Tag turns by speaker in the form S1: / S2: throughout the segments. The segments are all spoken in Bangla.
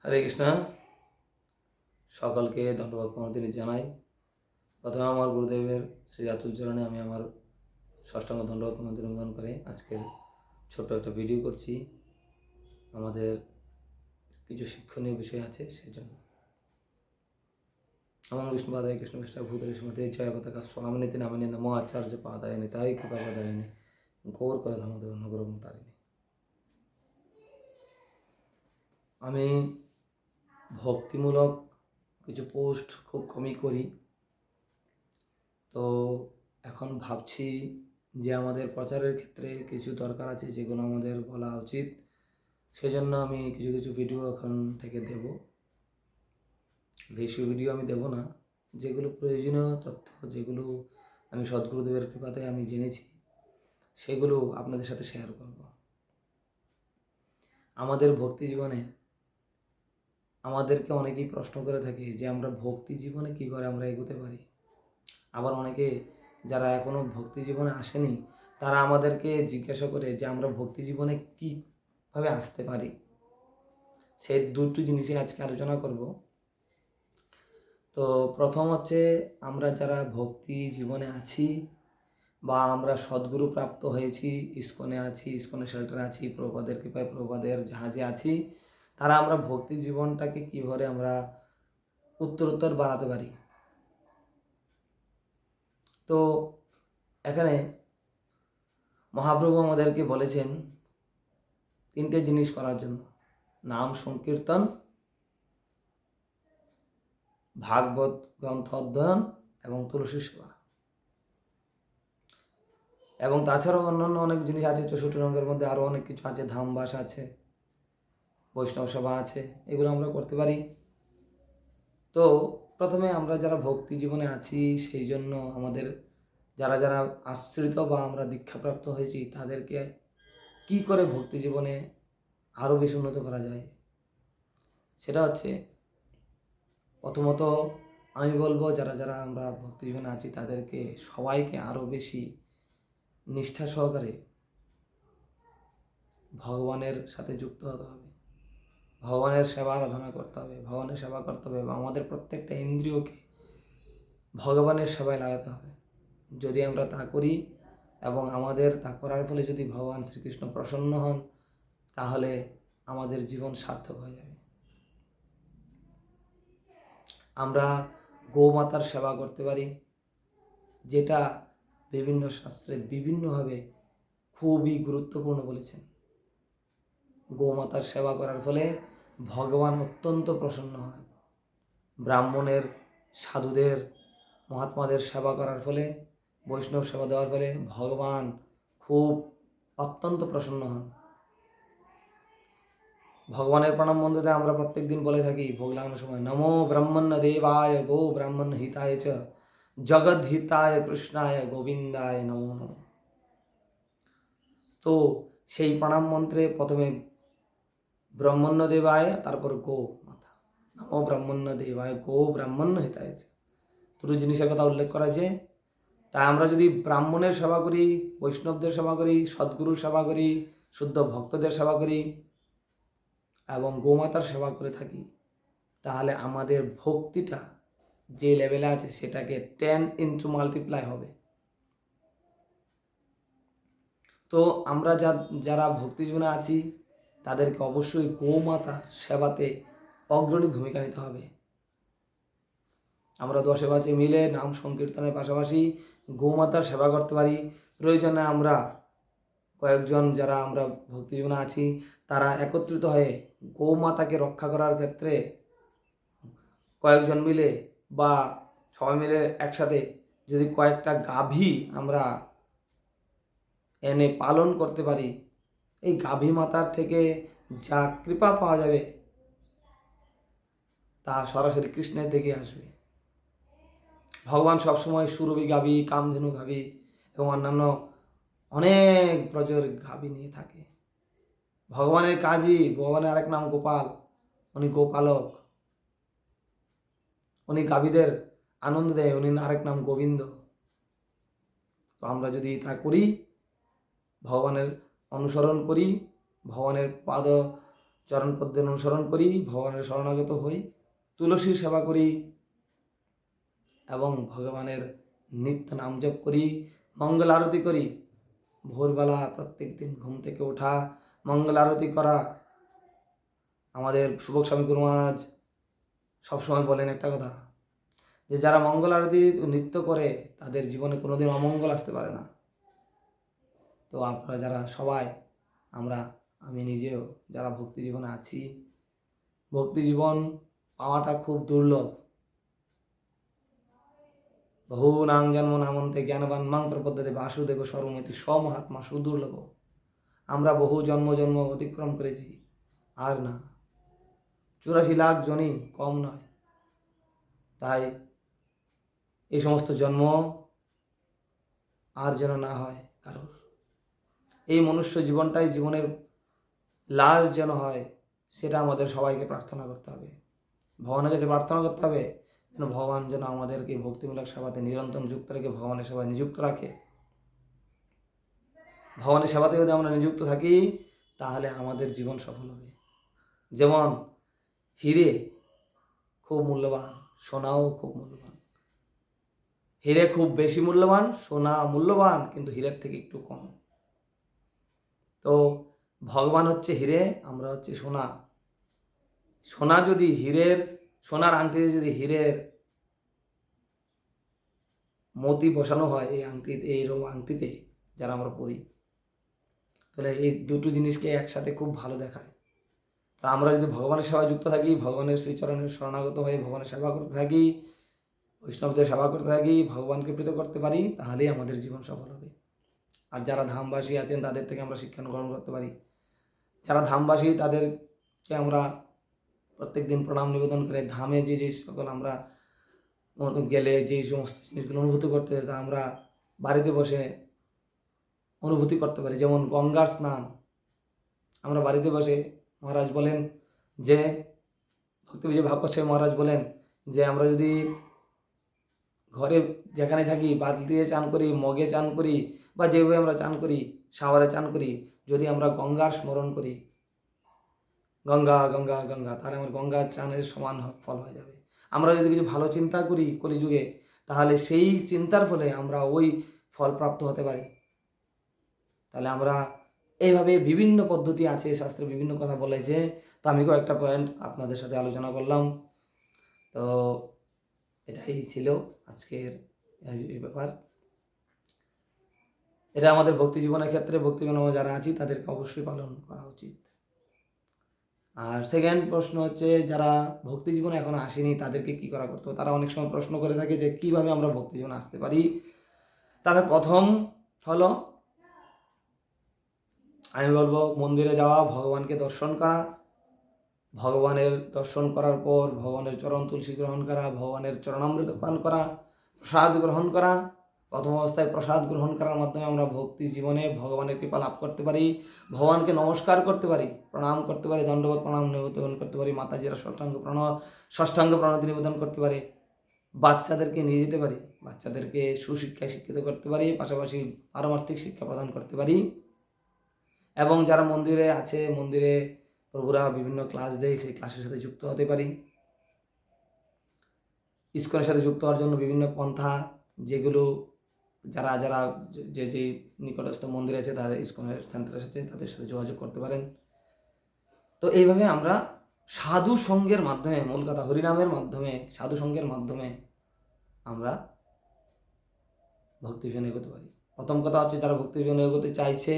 S1: হরে কৃষ্ণ। সকলকে দণ্ডবত প্রণতি জানাই। প্রথমে আমার গুরুদেবের শ্রী আতুল চরণে আমি আমার ষষ্ঠাঙ্গ দণ্ডবত প্রণতি নিবেদন করে আজকের ছোট্ট একটা ভিডিও করছি। আমাদের কিছু শিক্ষণীয় বিষয় আছে সেজন্য। নমো বিষ্ণুপাদায় কৃষ্ণ বিষ্ণু ভূতলে শ্রীমতে জয় পতাকা স্বামিনীতি নামিনী নমো আচার্য পাদায় নিতাই কৃপাপদায়িনী গৌর কথা ধর্মদেব নগরম তারিণী। আমি ভক্তিমূলক কিছু পোস্ট খুব কমই করি, তো এখন ভাবছি যে আমাদের প্রচারের ক্ষেত্রে কিছু দরকার আছে যেগুলো আমাদের বলা উচিত। সেজন্য আমি কিছু কিছু ভিডিও এখন থেকে দেব। বেশি ভিডিও আমি দেব না, যেগুলো প্রয়োজনীয় তথ্য, যেগুলো আমি সদ্গুরুদেবের কৃপাতে আমি জেনেছি, সেগুলো আপনাদের সাথে শেয়ার করব। আমাদের ভক্তি জীবনে আমাদেরকে অনেকেই প্রশ্ন করে থাকে যে আমরা ভক্তি জীবনে কী করে আমরা এগোতে পারি। আবার অনেকে যারা এখনও ভক্তি জীবনে আসেনি তারা আমাদেরকে জিজ্ঞাসা করে যে আমরা ভক্তি জীবনে কীভাবে আসতে পারি। সেই দুটো জিনিসই আজকে আলোচনা করব। তো প্রথম হচ্ছে, আমরা যারা ভক্তি জীবনে আছি বা আমরা সদ্গুরু প্রাপ্ত হয়েছি, ইস্কনে আছি, ইস্কনে শেল্টারে আছি, প্রভুপাদের কৃপায় প্রভুপাদের জাহাজে আছি, তারা আমরা ভক্তি জীবনটাকে কীভাবে আমরা উত্তরোত্তর বাড়াতে পারি। তো এখানে মহাপ্রভু আমাদেরকে বলেছেন তিনটে জিনিস করার জন্য: নাম সংকীর্তন, ভাগবত গ্রন্থ অধ্যয়ন এবং তুলসী সেবা। এবং তাছাড়াও অন্যান্য অনেক জিনিস আছে, 64 রঙের মধ্যে আরও অনেক কিছু আছে, ধামবাস আছে, বৈষ্ণব সেবা আছে, এগুলো আমরা করতে পারি। তো প্রথমে আমরা যারা ভক্তি জীবনে আছি, সেই জন্য আমাদের যারা যারা আশ্রিত বা আমরা দীক্ষাপ্রাপ্ত হয়েছি তাদেরকে কি করে ভক্তি জীবনে আরও বেশি উন্নত করা যায়, সেটা হচ্ছে প্রথমত আমি বলবো যারা যারা আমরা ভক্তি জীবনে আছি তাদেরকে সবাইকে আরও বেশি নিষ্ঠা সহকারে ভগবানের সাথে যুক্ত হতে হবে, ভগবানের সেবা আরাধনা করতে হবে, ভগবানের সেবা করতে হবে এবং আমাদের প্রত্যেকটা ইন্দ্রিয়কে ভগবানের সেবায় লাগাতে হবে। যদি আমরা তা করি এবং আমাদের তা করার ফলে যদি ভগবান শ্রীকৃষ্ণ প্রসন্ন হন, তাহলে আমাদের জীবন সার্থক হয়ে যাবে। আমরা গোমাতার সেবা করতে পারি, যেটা বিভিন্ন শাস্ত্রে বিভিন্নভাবে খুবই গুরুত্বপূর্ণ বলেছেন। গোমাতার সেবা করার ফলে ভগবান অত্যন্ত প্রসন্ন হন। ব্রাহ্মণের, সাধুদের, মহাত্মাদের সেবা করার ফলে, বৈষ্ণব সেবা দেওয়ার ফলে ভগবান খুব অত্যন্ত প্রসন্ন হন। ভগবানের প্রণাম মন্ত্রতে আমরা প্রত্যেক দিন বলে থাকি ভোগ লাগানোর সময়, নমো ব্রাহ্মণ্য দেবায় গো ব্রাহ্মণ হিতায় চ জগৎ হিতায় কৃষ্ণায় গোবিন্দায় নমো নমঃ। তো সেই প্রণাম মন্ত্রে প্রথমে ব্রাহ্মণ্য দেবায়, তারপর গো মাতা, নমো ব্রাহ্মণ্য দেবায় গো ব্রাহ্মণ্য হিতায় চ, দুটো জিনিসের কথা উল্লেখ করা আছে। তাই আমরা যদি ব্রাহ্মণের সেবা করি, বৈষ্ণবদের সেবা করি, সদ্গুরুর সেবা করি, শুদ্ধ ভক্তদের সেবা করি এবং গোমাতার সেবা করে থাকি, তাহলে আমাদের ভক্তিটা যে লেভেলে আছে সেটাকে 10 ইন্টু মাল্টিপ্লাই হবে। তো আমরা যারা ভক্তি জীবনে আছি তাদেরকে অবশ্যই গোমাতার সেবাতে অগ্রণী ভূমিকা নিতে হবে। আমরা 10 বাজে মিলে নাম সংকীর্তনের পাশাপাশি গোমাতার সেবা করতে পারি। প্রয়োজনে আমরা কয়েকজন যারা আমরা ভক্তি জীবনে আছি তারা একত্রিত হয়ে গোমাতাকে রক্ষা করার ক্ষেত্রে কয়েকজন মিলে বা সবাই মিলে একসাথে যদি কয়েকটা গাভী আমরা এনে পালন করতে পারি, এই গাভী মাতার থেকে যা কৃপা পাওয়া যাবে তা সরাসরি কৃষ্ণের থেকে আসবে। ভগবান সবসময় সুরভি গাভী, কামধেনু গাভী এবং অন্যান্য অনেক প্রজর গাভী নিয়ে থাকে। ভগবানের কাজই, ভগবানের আরেক নাম গোপাল, উনি গোপালক, উনি গাভীদের আনন্দ দেয়, উনি আরেক নাম গোবিন্দ। তো আমরা যদি তা করি, ভগবানের অনুসরণ করি, ভগবানের পাদ চরণ পদ্মের অনুসরণ করি, ভগবানের শরণাগত হই, তুলসীর সেবা করি এবং ভগবানের নিত্য নাম জপ করি, মঙ্গল আরতি করি। ভোরবেলা প্রত্যেক দিন ঘুম থেকে ওঠা, মঙ্গল আরতি করা। আমাদের সুভোগ স্বামী গুরু মহারাজ সবসময় বলেন একটা কথা, যে যারা মঙ্গল আরতি নৃত্য করে তাদের জীবনে কোনোদিন অমঙ্গল আসতে পারে না। তো আপনারা যারা সবাই, আমি নিজেও যারা ভক্তি জীবনে আছি, ভক্তি জীবন পাওয়াটা খুব দুর্লভ। বহুনাং জন্ম নামন্তে জ্ঞানবান মাং প্রপদ্যতে বাসুদেব সর্বমতি স্বমহাত্মা সুদুর্লভ। আমরা বহু জন্ম অতিক্রম করেছি, আর না, 84 লাখ জনই কম নয়। তাই এই সমস্ত জন্ম আর যেন না হয় কারোর। এই মনুষ্য জীবনটাই জীবনের লাস্ট যেন হয়, সেটা আমাদের সবাইকে প্রার্থনা করতে হবে। ভগবানের কাছে প্রার্থনা করতে হবে যেন ভগবান যেন আমাদেরকে ভক্তিমূলক সেবাতে নিরন্তর যুক্ত রেখে ভগবানের সেবায় নিযুক্ত রাখে। ভগবানের সেবাতে যদি আমরা নিযুক্ত থাকি তাহলে আমাদের জীবন সফল হবে। যেমন হিরে খুব মূল্যবান, সোনাও খুব মূল্যবান। হিরে খুব বেশি মূল্যবান, সোনা মূল্যবান, কিন্তু হীরের থেকে একটু কম। তো ভগবান হচ্ছে হিরে, আমরা হচ্ছে সোনা। সোনা যদি সোনার আংটিতে যদি হীরের মতি বসানো হয়, এইরকম আংটিতে যারা আমরা পরি, তাহলে এই দুটো জিনিসকে একসাথে খুব ভালো দেখায়। তা আমরা যদি ভগবানের সেবায় যুক্ত থাকি, ভগবানের শ্রীচরণের শরণাগত হয়ে ভগবানের সেবা করতে থাকি, বৈষ্ণবদের সেবা করতে থাকি, ভগবানকে প্রীত করতে পারি, তাহলেই আমাদের জীবন সফল হবে। আর যারা ধামবাসী আছেন তাদের থেকে আমরা শিক্ষা গ্রহণ করতে পারি। যারা ধামবাসী তাদেরকে আমরা প্রত্যেক দিন প্রণাম নিবেদন করে ধামে যে সকল আমরা গেলে যে সমস্ত জিনিসগুলো অনুভূতি করতে, তা আমরা বাড়িতে বসে অনুভূতি করতে পারি। যেমন গঙ্গার স্নান আমরা বাড়িতে বসে, মহারাজ বলেন যে, ভক্তি বিজয় ভাগবত মহারাজ বলেন যে আমরা যদি ঘরে যেখানে থাকি বালতিতে চান করি, মগে চান করি, বা যেভাবে আমরা চান করি, শাওয়ারে চান করি, যদি আমরা গঙ্গার স্মরণ করি, গঙ্গা গঙ্গা গঙ্গা, তাহলে আমার গঙ্গা চানের সমান ফল হয়ে যাবে। আমরা যদি কিছু ভালো চিন্তা করি কলিযুগে, তাহলে সেই চিন্তার ফলে আমরা ওই ফল প্রাপ্ত হতে পারি। তাহলে আমরা এইভাবে বিভিন্ন পদ্ধতি আছে, শাস্ত্রে বিভিন্ন কথা বলেছে। তো আমি কয়েকটা পয়েন্ট আপনাদের সাথে আলোচনা করলাম। তো এটাই ছিল আজকের এই ব্যাপার। এটা আমাদের ভক্তি জীবনের ক্ষেত্রে, ভক্তি জীবনে যারা আছি তাদেরকে অবশ্যই পালন করা উচিত। আর সেকেন্ড প্রশ্ন হচ্ছে, যারা ভক্তি জীবনে এখন আসেনি তাদেরকে কি করা করতে হবে। তারা অনেক সময় প্রশ্ন করে থাকে যে কিভাবে আমরা ভক্তি জীবনে আসতে পারি। তাহলে প্রথম হলো, আমি বলবো মন্দিরে যাওয়া, ভগবানকে দর্শন করা। ভগবানের দর্শন করার পর ভগবানের চরণ তুলসী গ্রহণ করা, ভগবানের চরণামৃত পান করা, প্রসাদ গ্রহণ করা। প্রথম অবস্থায় প্রসাদ গ্রহণ করার মাধ্যমে আমরা ভক্তি জীবনে ভগবানের কৃপা লাভ করতে পারি, ভগবানকে নমস্কার করতে পারি, প্রণাম করতে পারি, দণ্ডবোধ প্রণাম নিবেদন করতে পারি, মাতাজিরা ষষ্ঠাঙ্গ প্রণতি নিবেদন করতে পারি, বাচ্চাদেরকে নিয়ে যেতে পারি, বাচ্চাদেরকে সুশিক্ষায় শিক্ষিত করতে পারি, পাশাপাশি পারমার্থিক শিক্ষা প্রদান করতে পারি। এবং যারা মন্দিরে আছে, মন্দিরে প্রভুরা বিভিন্ন ক্লাস দেয়, সেই ক্লাসের সাথে যুক্ত হতে পারি। ইস্কনের সাথে যুক্ত হওয়ার জন্য বিভিন্ন পন্থা, যেগুলো যারা যারা যে নিকটস্থ মন্দির আছে, তাদের ইস্কনের সেন্টারের সাথে তাদের সাথে যোগাযোগ করতে পারেন। তো এইভাবে আমরা সাধু সঙ্গের মাধ্যমে, মূল কথা হরিনামের মাধ্যমে, সাধু সঙ্গের মাধ্যমে আমরা ভক্তি জীবনে এগোতে পারি। প্রথম কথা হচ্ছে, যারা ভক্তি জীবনে এগোতে চাইছে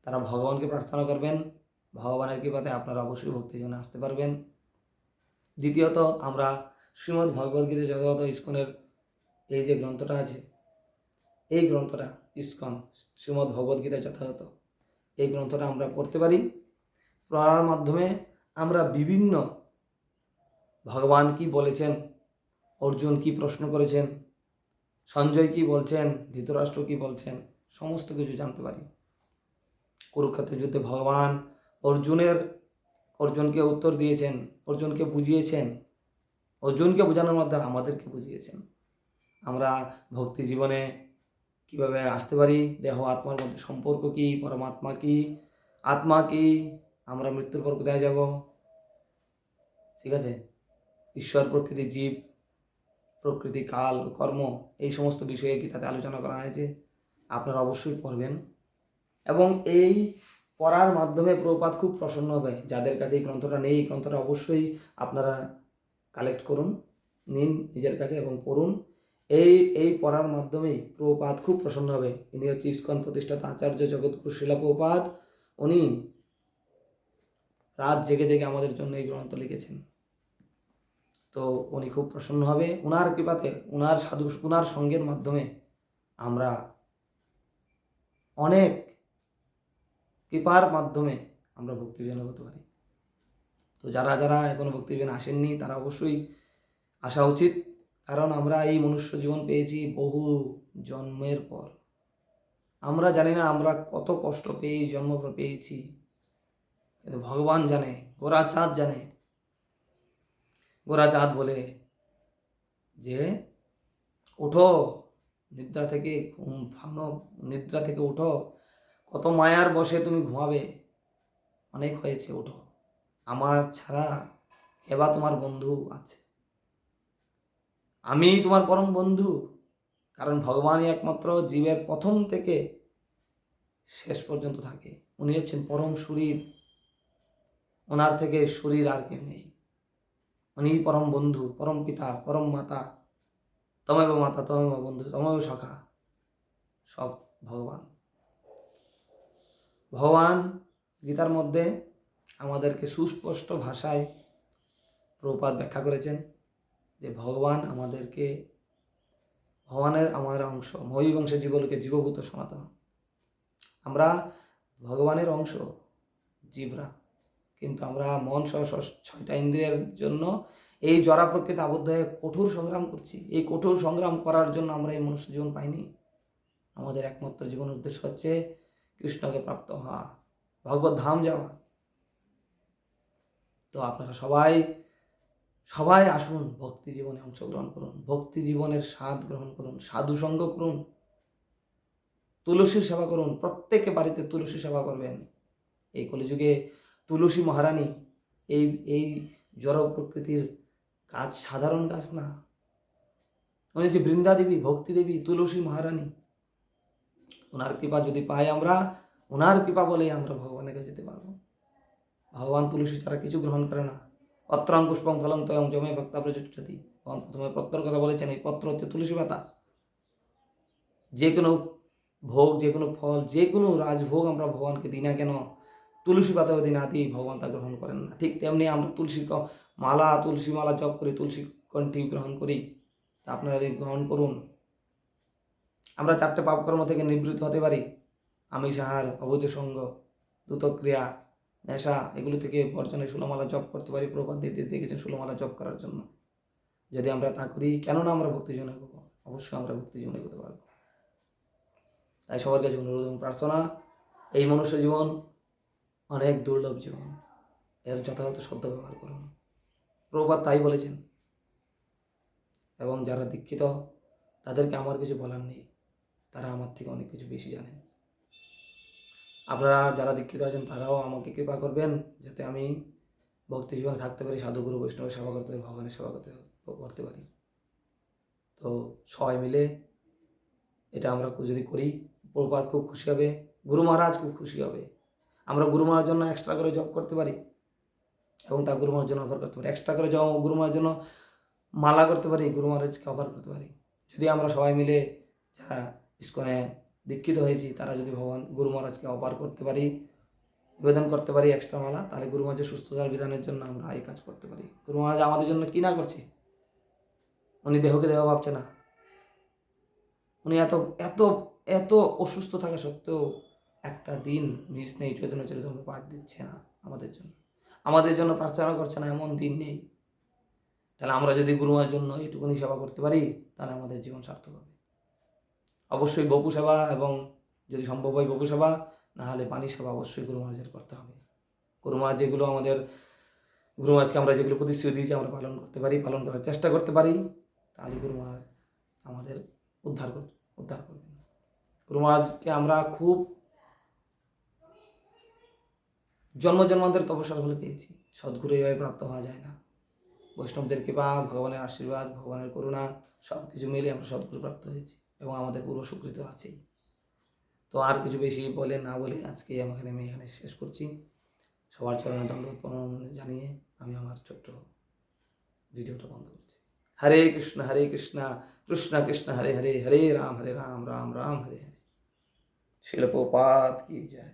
S1: তারা ভগবানকে প্রার্থনা করবেন, ভগবানের কৃপাতে আপনারা অবশ্যই ভক্তি জীবনে আসতে পারবেন। দ্বিতীয়ত, আমরা শ্রীমদ্ ভগবদ্গীতা যথাযথ ইস্কনের এই যে গ্রন্থটা আছে, এই গ্রন্থটা ইস্কন শ্রীমদ্ ভগবদ্গীতা যথাযথ এই গ্রন্থটা আমরা পড়তে পারি। পড়ার মাধ্যমে আমরা বিভিন্ন ভগবান কি বলেছেন, অর্জুন কি প্রশ্ন করেছেন, সঞ্জয় কি বলছেন, ধৃতরাষ্ট্র কি বলছেন, সমস্ত কিছু জানতে পারি। কুরুক্ষেত্র যুদ্ধে ভগবান অর্জুনকে উত্তর দিয়েছেন, অর্জুনকে বুঝিয়েছেন, অর্জুনকে বোঝানোর মাধ্যমে আমাদেরকে বুঝিয়েছেন। আমরা ভক্তি জীবনে কিভাবে আসতে পারি, দেহ আত্মার মধ্যে সম্পর্ক কি, পরমাত্মা কি, আত্মা কি, আমরা মৃত্যুর পর কোথায় যাব, ঠিক আছে? ঈশ্বর, প্রকৃতি, জীব, প্রকৃতি, কাল, কর্ম, এই সমস্ত বিষয়ে গীতাতে আলোচনা করা হয়েছে। আপনারা অবশ্যই পড়বেন এবং এই পড়ার মাধ্যমে প্রভুপাদ খুব প্রসন্ন হবে। যাদের কাছে এই গ্রন্থটা নেই, এই গ্রন্থটা অবশ্যই আপনারা কালেক্ট করুন, নিন নিজের কাছে এবং পড়ুন। এই পড়ার মাধ্যমেই প্রভুপাদ খুব প্রসন্ন হবে। ইনি হচ্ছে ইস্কন প্রতিষ্ঠাতা আচার্য জগৎগুরু শ্রীলা প্রভুপাদ। উনি রাত জেগে জেগে আমাদের জন্য এই গ্রন্থ লিখেছেন। তো উনি খুব প্রসন্ন হবে। ওনার কৃপাতে, ওনার সঙ্গের মাধ্যমে আমরা অনেক কৃপার মাধ্যমে আমরা ভক্তিবিজয় হতে পারি। তো যারা যারা এখনো ভক্তিবিজয় আসেননি তারা অবশ্যই আসা উচিত, কারণ আমরা এই মনুষ্য জীবন পেয়েছি বহু জন্মের পর। আমরা জানি না আমরা কত কষ্ট পেয়ে জন্ম পেয়েছি, কিন্তু ভগবান জানে, গোরাচাঁদ জানে। গোরাচাঁদ বলে যে ওঠো নিদ্রা থেকে, ঘুম ভাঙো, নিদ্রা থেকে উঠো, কত মায়ার বসে তুমি ঘুমাবে, অনেক হয়েছে, ওঠো, আমার ছাড়া কেবা তোমার বন্ধু আছে, আমি তোমার পরম বন্ধু। কারণ ভগবানই একমাত্র জীবের প্রথম থেকে শেষ পর্যন্ত থাকে। উনি হচ্ছেন পরম শরীর, ওনার থেকে শরীর আর কেউ নেই। উনি পরম বন্ধু, পরম পিতা, পরম মাতা, তমেব মাতা তমেব বন্ধু তমেব সখা, সব ভগবান। ভগবান গীতার মধ্যে আমাদেরকে সুস্পষ্ট ভাষায় প্রভুপাদ ব্যাখ্যা করেছেন যে ভগবানের আমাদের অংশ, মহীবংশে জীবলোকে জীবভূত সনাতন। আমরা ভগবানের অংশ, জীবরা, কিন্তু আমরা মন সহ 6টা ইন্দ্রিয়ের জন্য এই জড়া প্রকৃতি আবদ্ধ হয়ে কঠোর সংগ্রাম করছি। এই কঠোর সংগ্রাম করার জন্য আমরা এই মনুষ্য জীবন পাইনি। আমাদের একমাত্র জীবনের উদ্দেশ্য হচ্ছে কৃষ্ণকে প্রাপ্ত হওয়া, ভগবত ধাম যাওয়া। তো আপনারা সবাই আসুন, ভক্তি জীবনে অংশগ্রহণ করুন, ভক্তি জীবনের স্বাদ গ্রহণ করুন, সাধু সঙ্গ করুন, তুলসীর সেবা করুন। প্রত্যেকে বাড়িতে তুলসী সেবা করবেন। এই কলিযুগে তুলসী মহারানী, এই জড় প্রকৃতির কাজ সাধারণ কাজ না। উনি যে বৃন্দা দেবী, ভক্তি দেবী, তুলসী মহারানী, ওনার কৃপা যদি পাই আমরা, ওনার কৃপা বলেই আমরা ভগবানের কাছে যেতে পারবো। ভগবান তুলসী ছাড়া কিছু গ্রহণ করে না। পত্রাং পুষ্পং ফলং তয়ং জমে ভক্তা প্রযুচ্যতি। ভগবান প্রথমে পত্রের কথা বলেছেন। এই পত্র হচ্ছে তুলসী পাতা। যে কোনো ভোগ, যে কোনো ফল, যে কোনো রাজভোগ আমরা ভগবানকে দিই না কেন, তুলসী পাতা যদি না দিই ভগবান তা গ্রহণ করেন না। ঠিক তেমনি আমরা তুলসী মালা জপ করি, তুলসী কণ্ঠী গ্রহণ করি। তা আপনারা যদি গ্রহণ করুন, আমরা 4টে পাপকর্ম থেকে নিবৃত্ত হতে পারি। আমিষ আহার, অবৈধ সঙ্গ, দ্রুতক্রিয়া, নেশা, এগুলো থেকে বর্জনে 16 মালা জপ করতে পারি। প্রভুপাদ দেখেছেন 16 মালা জপ করার জন্য। যদি আমরা তা করি, কেননা আমরা ভক্তি জীবনে করবো, অবশ্যই আমরা ভক্তি জীবনে করতে পারবো। তাই সবার কাছে অনুরোধ এবং প্রার্থনা, এই মনুষ্য জীবন অনেক দুর্লভ জীবন, এর যথাযথ সদ্য ব্যবহার করুন। প্রভুপাদ তাই বলেছেন। এবং যারা দীক্ষিত তাদেরকে আমার কিছু বলার নেই, তারা আমার থেকে অনেক কিছু বেশি জানেন। আপনারা যারা দীক্ষিত আছেন তারাও আমাকে কৃপা করবেন যাতে আমি ভক্তি জীবনে থাকতে পারি, সাধুগুরু বৈষ্ণবের সেবা করতে পারি, ভগবানের সেবা করতে পারি। তো সবাই মিলে এটা আমরা যদি করি, প্রভুপাদ খুব খুশি হবে, গুরু মহারাজ খুব খুশি হবে। আমরা গুরু মহারাজ জন্য এক্সট্রা করে জব করতে পারি এবং তা গুরু মহারাজ জন্য অফার করতে পারি। এক্সট্রা করে গুরু মহারাজ জন্য মালা করতে পারি, গুরু মহারাজকে অফার করতে পারি। যদি আমরা সবাই মিলে যারা ইস্কনে দীক্ষিত হয়েছি তারা যদি ভগবান গুরু মহারাজকে অফার করতে পারি, নিবেদন করতে পারি এক্সট্রা মালা, তাহলে গুরু মহারাজের সুস্থতার বিধানের জন্য আমরা এই কাজ করতে পারি। গুরু মহারাজ আমাদের জন্য কি না করছে, উনি দেহকে দেহ ভাবছে না। উনি এত এত এত অসুস্থ থাকা সত্ত্বেও একটা দিন মিস নেই চৈতন্য চরিতামৃত পাঠ দিচ্ছে না আমাদের জন্য প্রার্থনা করছে না, এমন দিন নেই। তাহলে আমরা যদি গুরু মহারাজের জন্য এইটুকুনি সেবা করতে পারি তাহলে আমাদের জীবন সার্থক হবে। অবশ্যই বপু সেবা, এবং যদি সম্ভব হয় বপু সেবা, না হলে পানি সেবা অবশ্যই গুরু মহারাজের করতে হবে। গুরু মহারাজ যেগুলো গুরু মহারাজকে আমরা যেগুলো প্রতিশ্রুতি দিয়েছি আমরা পালন করার চেষ্টা করতে পারি, তাহলে গুরু মহারাজ আমাদের উদ্ধার করবেন। গুরু মহারাজকে আমরা খুব জন্মান্তরের তপস্যার ফলে পেয়েছি। সদ্গুরু এইভাবে প্রাপ্ত হওয়া যায় না। বৈষ্ণবদের কৃপা, ভগবানের আশীর্বাদ, ভগবানের করুণা সব কিছু মিলে আমরা সদ্গুরু প্রাপ্ত হয়েছি এবং আমাদের পূর্ব সুকৃত আছেই। তো আর কিছু বেশি বলে না বলে আজকে আমি এখানে শেষ করছি। সবার চরণে দণ্ডবোধ প্রণাম জানিয়ে আমি আমার ছোট্ট ভিডিওটা বন্ধ করছি। হরে কৃষ্ণ কৃষ্ণ কৃষ্ণ হরে হরে, হরে রাম রাম রাম হরে হরে। শিল প্রপাত কি জয়।